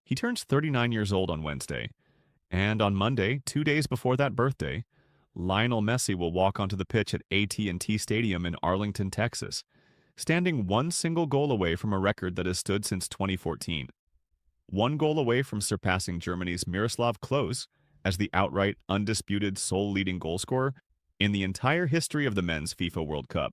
He turns 39 years old on Wednesday, and on Monday, 2 days before that birthday, Lionel Messi will walk onto the pitch at AT&T Stadium in Arlington, Texas, standing one single goal away from a record that has stood since 2014. One goal away from surpassing Germany's Miroslav Klose as the outright, undisputed sole leading goal scorer in the entire history of the men's FIFA World Cup.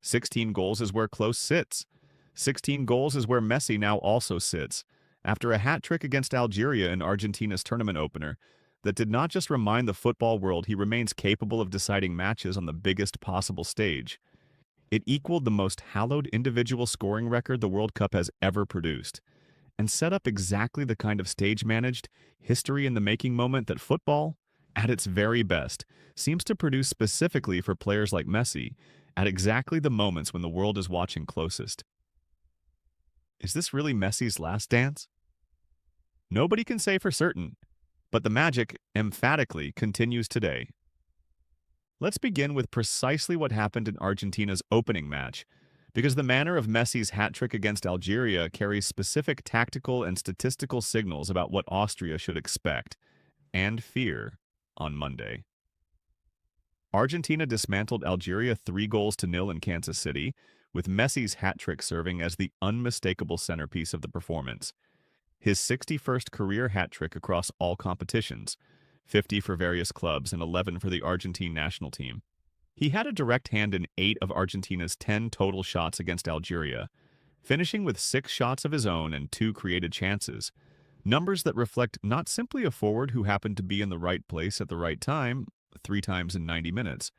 16 goals is where Klose sits. 16 goals is where Messi now also sits, after a hat trick against Algeria in Argentina's tournament opener that did not just remind the football world he remains capable of deciding matches on the biggest possible stage. It equaled the most hallowed individual scoring record the World Cup has ever produced, and set up exactly the kind of stage-managed, history-in-the-making moment that football, at its very best, seems to produce specifically for players like Messi at exactly the moments when the world is watching closest. Is this really Messi's last dance? Nobody can say for certain, but the magic emphatically continues today. Let's begin with precisely what happened in Argentina's opening match, because the manner of Messi's hat trick against Algeria carries specific tactical and statistical signals about what Austria should expect and fear on Monday. Argentina dismantled Algeria 3-0 in Kansas City, with Messi's hat trick serving as the unmistakable centerpiece of the performance. His 61st career hat trick across all competitions, 50 for various clubs and 11 for the Argentine national team. He had a direct hand in 8 of Argentina's 10 total shots against Algeria, finishing with 6 shots of his own and 2 created chances, numbers that reflect not simply a forward who happened to be in the right place at the right time, 3 times in 90 minutes,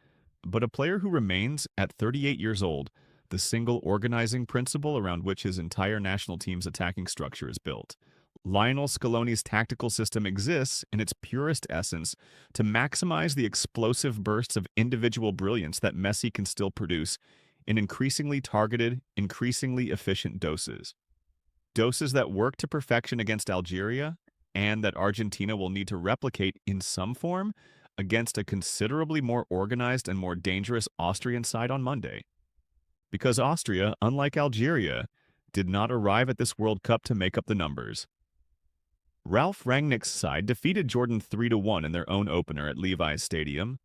but a player who remains, at 38 years old, the single organizing principle around which his entire national team's attacking structure is built. Lionel Scaloni's tactical system exists, in its purest essence, to maximize the explosive bursts of individual brilliance that Messi can still produce in increasingly targeted, increasingly efficient doses. Doses that work to perfection against Algeria, and that Argentina will need to replicate in some form against a considerably more organized and more dangerous Austrian side on Monday. Because Austria, unlike Algeria, did not arrive at this World Cup to make up the numbers. Ralf Rangnick's side defeated Jordan 3-1 in their own opener at Levi's Stadium,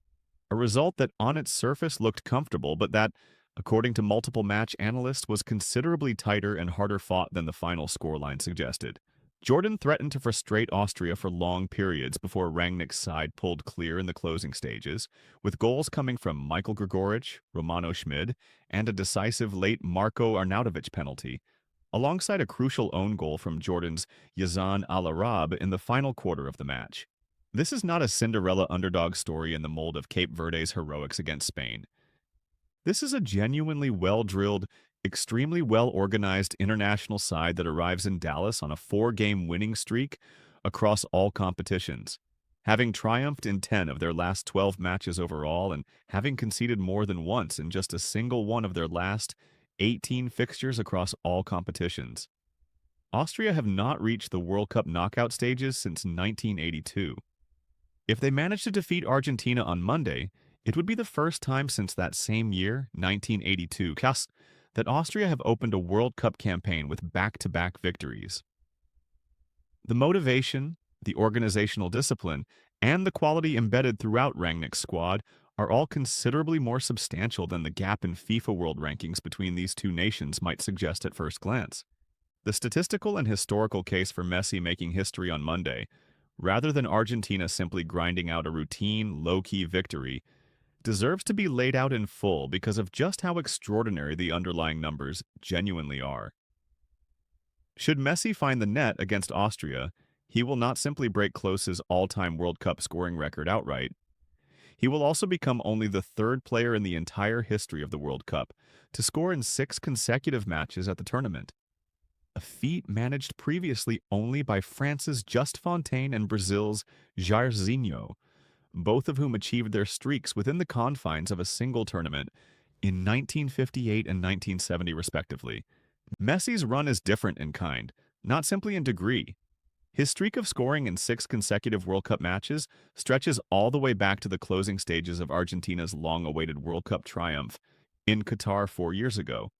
a result that on its surface looked comfortable, but that, according to multiple match analysts, was considerably tighter and harder fought than the final scoreline suggested. Jordan threatened to frustrate Austria for long periods before Rangnick's side pulled clear in the closing stages, with goals coming from Michael Grigoric, Romano Schmid, and a decisive late Marko Arnautovic penalty, alongside a crucial own goal from Jordan's Yazan Al-Arab in the final quarter of the match. This is not a Cinderella underdog story in the mold of Cape Verde's heroics against Spain. This is a genuinely well-drilled, extremely well-organized international side that arrives in Dallas on a 4-game winning streak across all competitions, having triumphed in 10 of their last 12 matches overall and having conceded more than once in just a single one of their last 18 fixtures across all competitions. Austria have not reached the World Cup knockout stages since 1982. If they manage to defeat Argentina on Monday, it would be the first time since that same year, 1982, that Austria have opened a World Cup campaign with back-to-back victories. The motivation, the organizational discipline, and the quality embedded throughout Rangnick's squad are all considerably more substantial than the gap in FIFA World Rankings between these two nations might suggest at first glance. The statistical and historical case for Messi making history on Monday, rather than Argentina simply grinding out a routine, low-key victory, deserves to be laid out in full because of just how extraordinary the underlying numbers genuinely are. Should Messi find the net against Austria, he will not simply break Klose's all-time World Cup scoring record outright. He will also become only the 3rd player in the entire history of the World Cup to score in 6 consecutive matches at the tournament, a feat managed previously only by France's Just Fontaine and Brazil's Jairzinho, both of whom achieved their streaks within the confines of a single tournament in 1958 and 1970 respectively. Messi's run is different in kind, not simply in degree. His streak of scoring in 6 consecutive World Cup matches stretches all the way back to the closing stages of Argentina's long-awaited World Cup triumph in Qatar 4 years ago,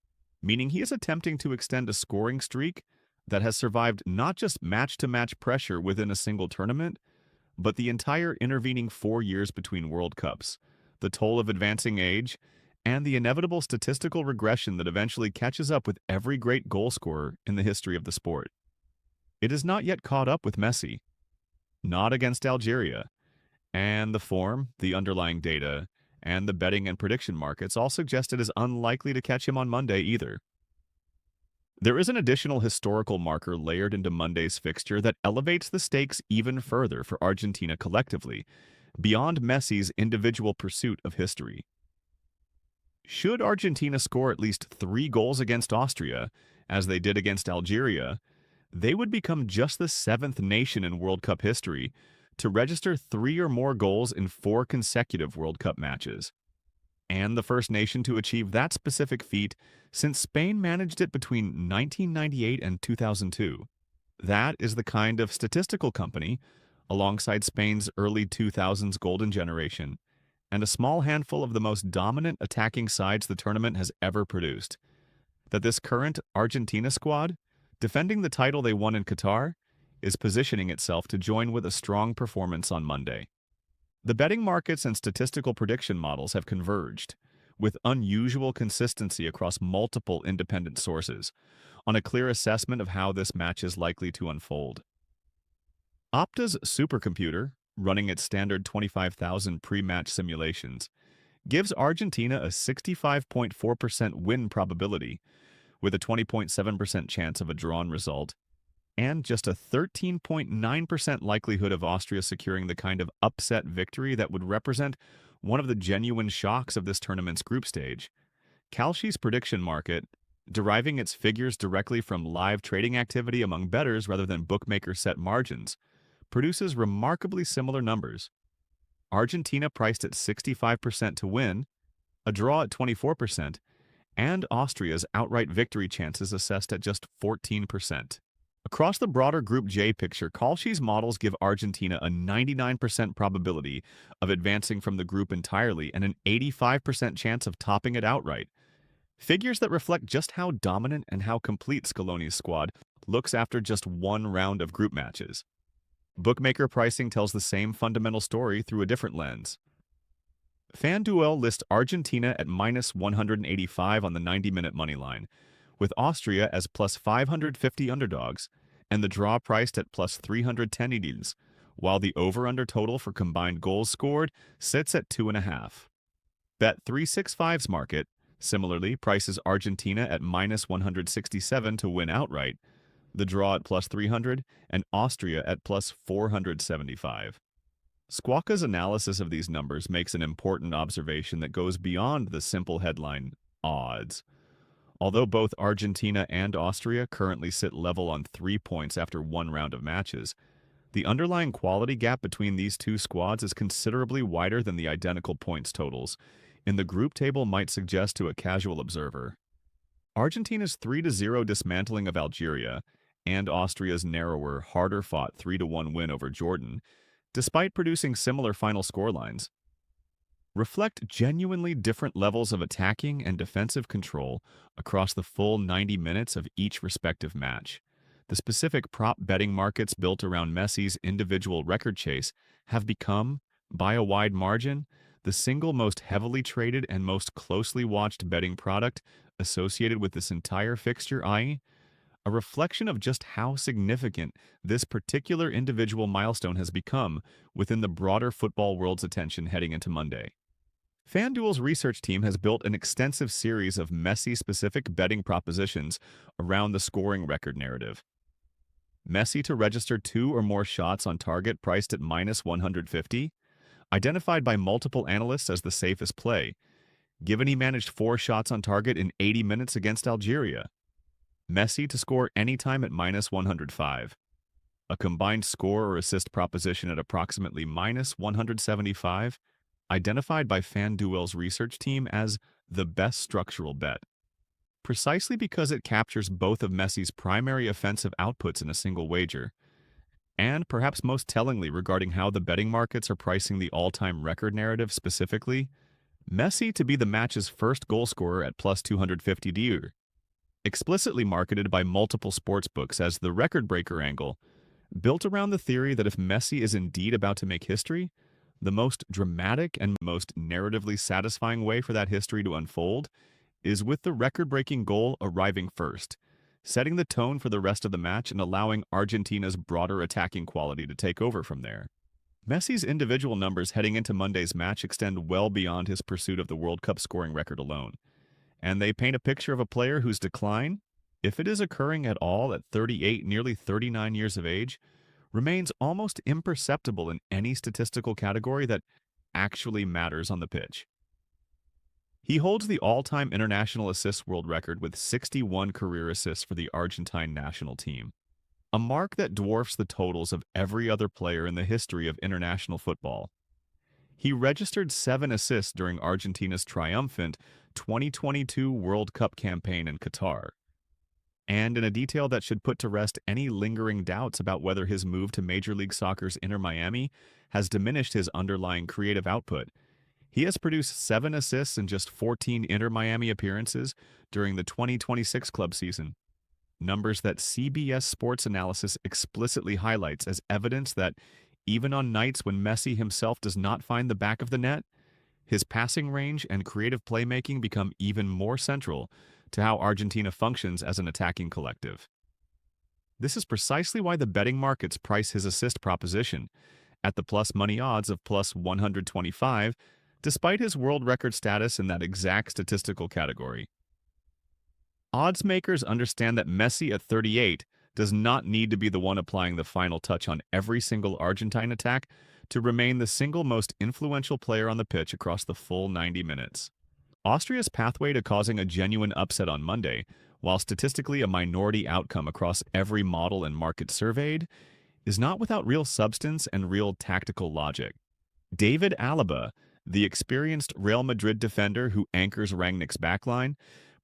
meaning he is attempting to extend a scoring streak that has survived not just match-to-match pressure within a single tournament, but the entire intervening 4 years between World Cups, the toll of advancing age, and the inevitable statistical regression that eventually catches up with every great goal scorer in the history of the sport. It has not yet caught up with Messi, not against Algeria, and the form, the underlying data, and the betting and prediction markets all suggest it is unlikely to catch him on Monday either. There is an additional historical marker layered into Monday's fixture that elevates the stakes even further for Argentina collectively, beyond Messi's individual pursuit of history. Should Argentina score at least 3 goals against Austria, as they did against Algeria, they would become just the 7th nation in World Cup history to register 3 or more goals in 4 consecutive World Cup matches, and the first nation to achieve that specific feat since Spain managed it between 1998 and 2002. That is the kind of statistical company, alongside Spain's early 2000s golden generation, and a small handful of the most dominant attacking sides the tournament has ever produced, that this current Argentina squad, defending the title they won in Qatar, is positioning itself to join with a strong performance on Monday. The betting markets and statistical prediction models have converged, with unusual consistency across multiple independent sources, on a clear assessment of how this match is likely to unfold. Opta's supercomputer, running its standard 25,000 pre-match simulations, gives Argentina a 65.4% win probability, with a 20.7% chance of a drawn result, and just a 13.9% likelihood of Austria securing the kind of upset victory that would represent one of the genuine shocks of this tournament's group stage. Kalshi's prediction market, deriving its figures directly from live trading activity among bettors rather than bookmaker-set margins, produces remarkably similar numbers. Argentina priced at 65% to win, a draw at 24%, and Austria's outright victory chances assessed at just 14%. Across the broader Group J picture, Kalshi's models give Argentina a 99% probability of advancing from the group entirely and an 85% chance of topping it outright. Figures that reflect just how dominant and how complete Scaloni's squad looks after just one round of group matches. Bookmaker pricing tells the same fundamental story through a different lens. FanDuel lists Argentina at minus 185 on the 90-minute money line, with Austria as plus 550 underdogs, and the draw priced at plus 310 edils, while the over-under total for combined goals scored sits at 2.5. Bet365's market, similarly, prices Argentina at minus 167 to win outright, the draw at plus 300, and Austria at plus 475. Squawka's analysis of these numbers makes an important observation that goes beyond the simple headline odds. Although both Argentina and Austria currently sit level on 3 points after one round of matches, the underlying quality gap between these two squads is considerably wider than the identical points totals in the group table might suggest to a casual observer. Argentina's 3-0 dismantling of Algeria and Austria's narrower, harder-fought 3-1 win over Jordan, despite producing similar final scorelines, reflect genuinely different levels of attacking and defensive control across the full 90 minutes of each respective match. The specific prop betting markets built around Messi's individual record chase have become, by a wide margin, the single most heavily traded and most closely watched betting product associated with this entire fixture, i.e., a reflection of just how significant this particular individual milestone has become within the broader football world's attention heading into Monday. FanDuel's research team has built an extensive series of Messi-specific betting propositions around the scoring record narrative. Messi to register 2 or more shots on target priced at minus 150, identified by multiple analysts as the safest play, given he managed 4 shots on target in 80 minutes against Algeria. Messi to score anytime at minus 105. A combined score or assist proposition at approximately minus 175, identified by FanDuel's research team as the best structural bet, precisely because it captures both of Messi's primary offensive outputs in a single wager, and perhaps most tellingly regarding how the betting markets are pricing the all-time record narrative specifically, Messi to be the match's first goal scorer at plus 250 DUR. explicitly marketed by multiple sportsbooks as the record breaker angle, built around the theory that if Messi is indeed about to make history, the most dramatic and most narratively satisfying way for that history to unfold is with the record-breaking goal arriving first, setting the tone for the rest of the match and allowing Argentina's broader attacking quality to take over from there. Messi's individual numbers heading into Monday's match extend well beyond his pursuit of the World Cup scoring record alone, and they paint a picture of a player whose decline, if it is occurring at all at 38, nearly 39 years of age, remains almost imperceptible in any statistical category that actually matters on the pitch. He holds the all-time international assists world record with 61 career assists for the Argentine national team, a mark that dwarfs the totals of every other player in the history of international football. He registered 7 assists during Argentina's triumphant 2022 World Cup campaign in Qatar. And in a detail that should put to rest any lingering doubts about whether his move to Major League Soccer's Inter Miami has diminished his underlying creative output, he has produced 7 assists in just 14 Inter Miami appearances during the 2026 club season, numbers that CBS Sports Analysis explicitly highlights as evidence that even on nights when Messi himself does not find the back of the net, his passing range and creative playmaking become even more central to how Argentina functions as an attacking collective. This is precisely why the betting markets price his assist proposition at the plus money odds of plus 125, despite his world record status in that exact statistical category. Odds makers understand that Messi at 38 does not need to be the one applying the final touch on every single Argentine attack to remain the single most influential player on the pitch across the full 90 minutes. Austria's pathway to causing a genuine upset on Monday, while statistically a minority outcome across every model and market surveyed, is not without real substance and real tactical logic. David Alaba, the experienced Real Madrid defender who anchors Rangnick's backline,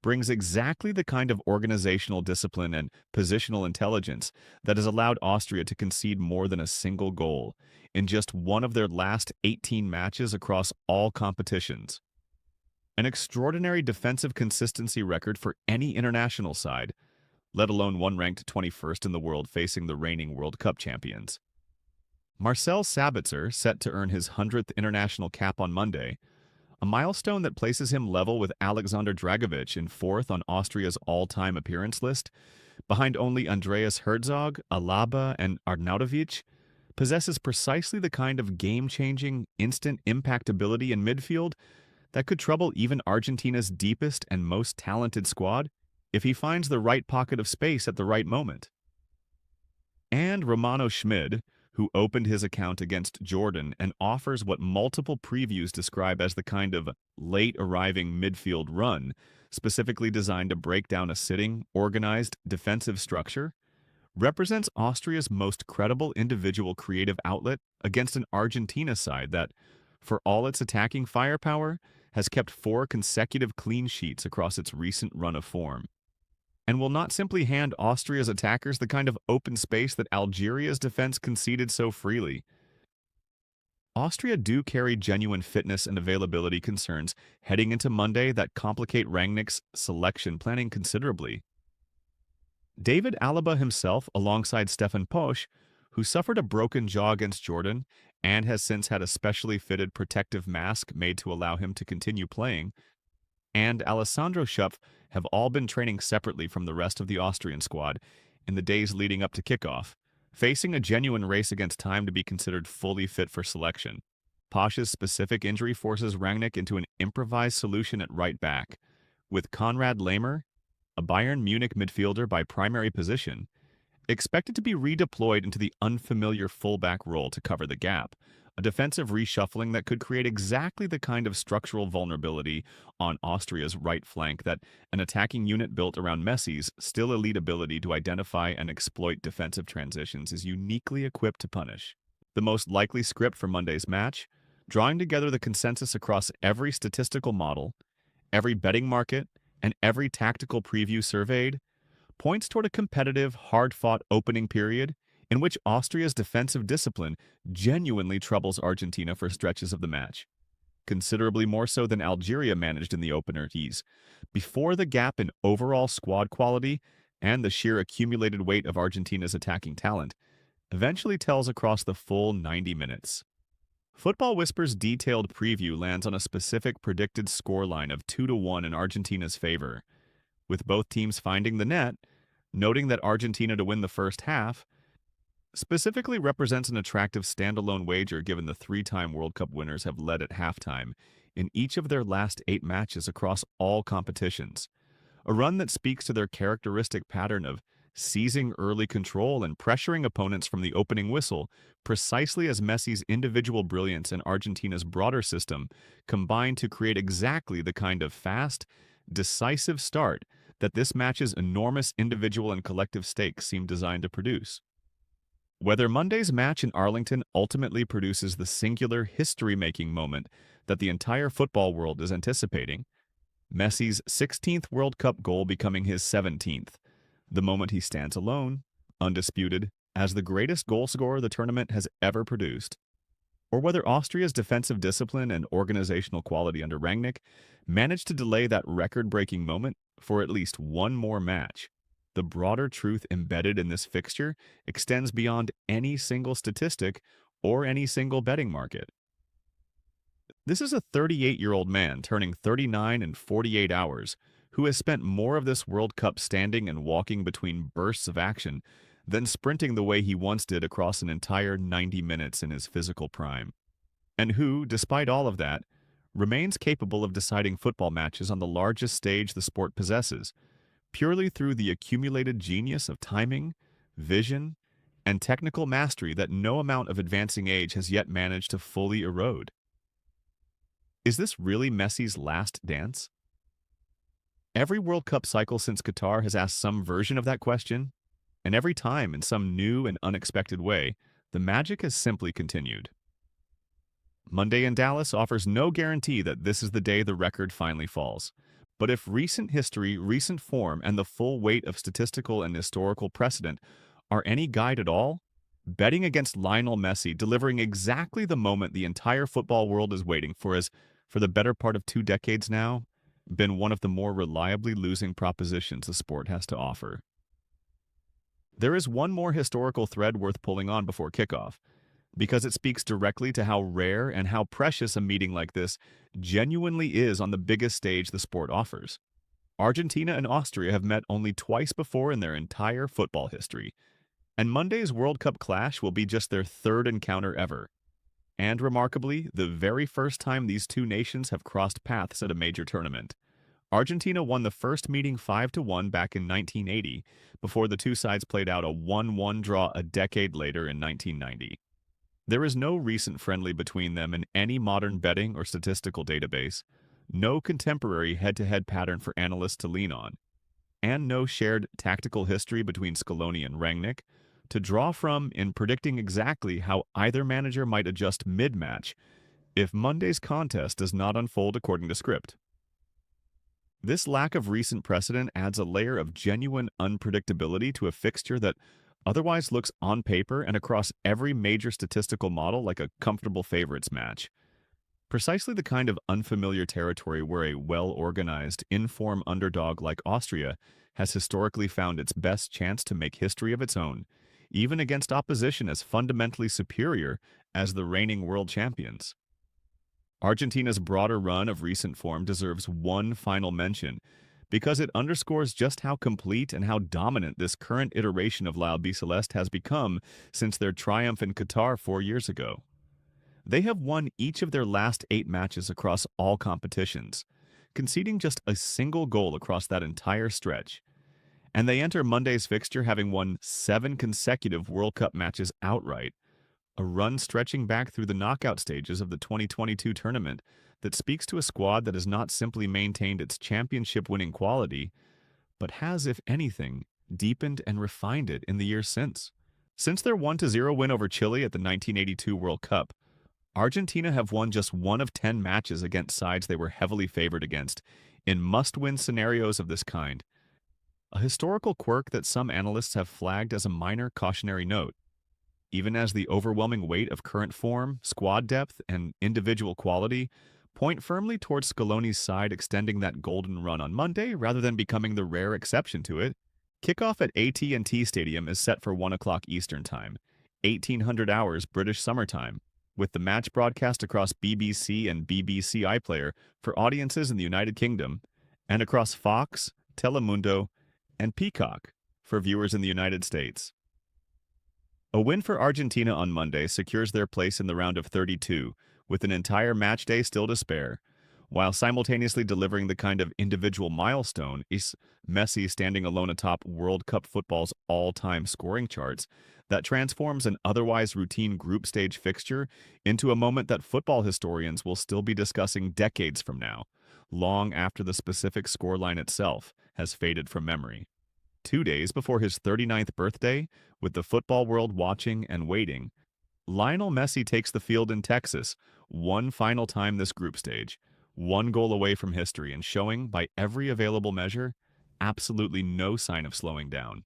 brings exactly the kind of organizational discipline and positional intelligence that has allowed Austria to concede more than a single goal in just one of their last 18 matches across all competitions. An extraordinary defensive consistency record for any international side, let alone one ranked 21st in the world facing the reigning World Cup champions. Marcel Sabitzer, set to earn his 100th international cap on Monday, a milestone that places him level with Alexander Dragovic in 4th on Austria's all-time appearance list, behind only Andreas Herzog, Alaba, and Arnautovic, possesses precisely the kind of game-changing, instant impactability in midfield that could trouble even Argentina's deepest and most talented squad if he finds the right pocket of space at the right moment. And Romano Schmid, who opened his account against Jordan and offers what multiple previews describe as the kind of late-arriving midfield run, specifically designed to break down a sitting, organized defensive structure, represents Austria's most credible individual creative outlet against an Argentina side that, for all its attacking firepower, has kept 4 consecutive clean sheets across its recent run of form, and will not simply hand Austria's attackers the kind of open space that Algeria's defense conceded so freely. Austria do carry genuine fitness and availability concerns heading into Monday that complicate Rangnick's selection planning considerably. David Alaba himself, alongside Stefan Posch, who suffered a broken jaw against Jordan and has since had a specially fitted protective mask made to allow him to continue playing, and Alessandro Schupf have all been training separately from the rest of the Austrian squad in the days leading up to kickoff, facing a genuine race against time to be considered fully fit for selection. Posch's specific injury forces Rangnick into an improvised solution at right back, with Konrad Laimer, a Bayern Munich midfielder by primary position, expected to be redeployed into the unfamiliar fullback role to cover the gap, a defensive reshuffling that could create exactly the kind of structural vulnerability on Austria's right flank that an attacking unit built around Messi's still elite ability to identify and exploit defensive transitions is uniquely equipped to punish. The most likely script for Monday's match, drawing together the consensus across every statistical model, every betting market, and every tactical preview surveyed, points toward a competitive, hard-fought opening period in which Austria's defensive discipline genuinely troubles Argentina for stretches of the match. considerably more so than Algeria managed in the opener tees, before the gap in overall squad quality and the sheer accumulated weight of Argentina's attacking talent eventually tells across the full 90 minutes. Football Whisper's detailed preview lands on a specific predicted scoreline of 2-1 in Argentina's favor, with both teams finding the net, noting that Argentina to win the first half specifically represents an attractive standalone wager given the three-time World Cup winners have led at halftime in each of their last 8 matches across all competitions, a run that speaks to their characteristic pattern of seizing early control and pressuring opponents from the opening whistle, precisely as Messi's individual brilliance and Argentina's broader system combine to create exactly the kind of fast, decisive start that this match's enormous individual and collective stakes seem designed to produce. Whether Monday's match in Arlington ultimately produces the singular history-making moment that the entire football world is anticipating, Messi's 16th World Cup goal becoming his 17th, the moment he stands alone, undisputed, as the greatest goalscorer the tournament has ever produced, or whether Austria's defensive discipline and organizational quality under Rangnick managed to delay that record-breaking moment for at least one more match. The broader truth embedded in this fixture extends beyond any single statistic or any single betting market. This is a 38-year-old man turning 39 in 48 hours who has spent more of this World Cup standing and walking between bursts of action than sprinting the way he once did across an entire 90 minutes in his physical prime, and who, despite all of that, remains capable of deciding football matches on the largest stage the sport possesses, purely through the accumulated genius of timing, vision, and technical mastery that no amount of advancing age has yet managed to fully erode. Is this really Messi's last dance? Every World Cup cycle since Qatar has asked some version of that question, and every time, in some new and unexpected way, the magic has simply continued. Monday in Dallas offers no guarantee that this is the day the record finally falls. But if recent history, recent form, and the full weight of statistical and historical precedent are any guide at all, betting against Lionel Messi delivering exactly the moment the entire football world is waiting for has, for the better part of 2 decades now, been one of the more reliably losing propositions the sport has to offer. There is one more historical thread worth pulling on before kickoff, because it speaks directly to how rare and how precious a meeting like this genuinely is on the biggest stage the sport offers. Argentina and Austria have met only twice before in their entire football history, and Monday's World Cup clash will be just their 3rd encounter ever. And remarkably, the very first time these two nations have crossed paths at a major tournament. Argentina won the first meeting 5-1 back in 1980, before the two sides played out a 1-1 draw a decade later in 1990. There is no recent friendly between them in any modern betting or statistical database, no contemporary head-to-head pattern for analysts to lean on, and no shared tactical history between Scaloni and Rangnick to draw from in predicting exactly how either manager might adjust mid-match if Monday's contest does not unfold according to script. This lack of recent precedent adds a layer of genuine unpredictability to a fixture that otherwise looks on paper and across every major statistical model like a comfortable favorites match. Precisely the kind of unfamiliar territory where a well-organized, in-form underdog like Austria has historically found its best chance to make history of its own, even against opposition as fundamentally superior as the reigning world champions. Argentina's broader run of recent form deserves one final mention, because it underscores just how complete and how dominant this current iteration of La Albiceleste has become since their triumph in Qatar 4 years ago. They have won each of their last 8 matches across all competitions, conceding just a single goal across that entire stretch, and they enter Monday's fixture having won 7 consecutive World Cup matches outright, a run stretching back through the knockout stages of the 2022 tournament that speaks to a squad that has not simply maintained its championship-winning quality, but has, if anything, deepened and refined it in the years since. Since their 1-0 win over Chile at the 1982 World Cup, Argentina have won just 1 of 10 matches against sides they were heavily favored against in must-win scenarios of this kind, a historical quirk that some analysts have flagged as a minor cautionary note, even as the overwhelming weight of current form, squad depth, and individual quality point firmly towards Scaloni's side extending that golden run on Monday rather than becoming the rare exception to it. Kickoff at AT&T Stadium is set for 1 o'clock Eastern Time, 1800 hours British Summer Time, with the match broadcast across BBC and BBC iPlayer for audiences in the United Kingdom, and across Fox, Telemundo, and Peacock for viewers in the United States. A win for Argentina on Monday secures their place in the round of 32, with an entire match day still to spare, while simultaneously delivering the kind of individual milestone is Messi standing alone atop World Cup football's all-time scoring charts that transforms an otherwise routine group stage fixture into a moment that football historians will still be discussing decades from now, long after the specific scoreline itself has faded from memory. 2 days before his 39th birthday, with the football world watching and waiting, Lionel Messi takes the field in Texas, one final time this group stage, one goal away from history and showing, by every available measure, absolutely no sign of slowing down.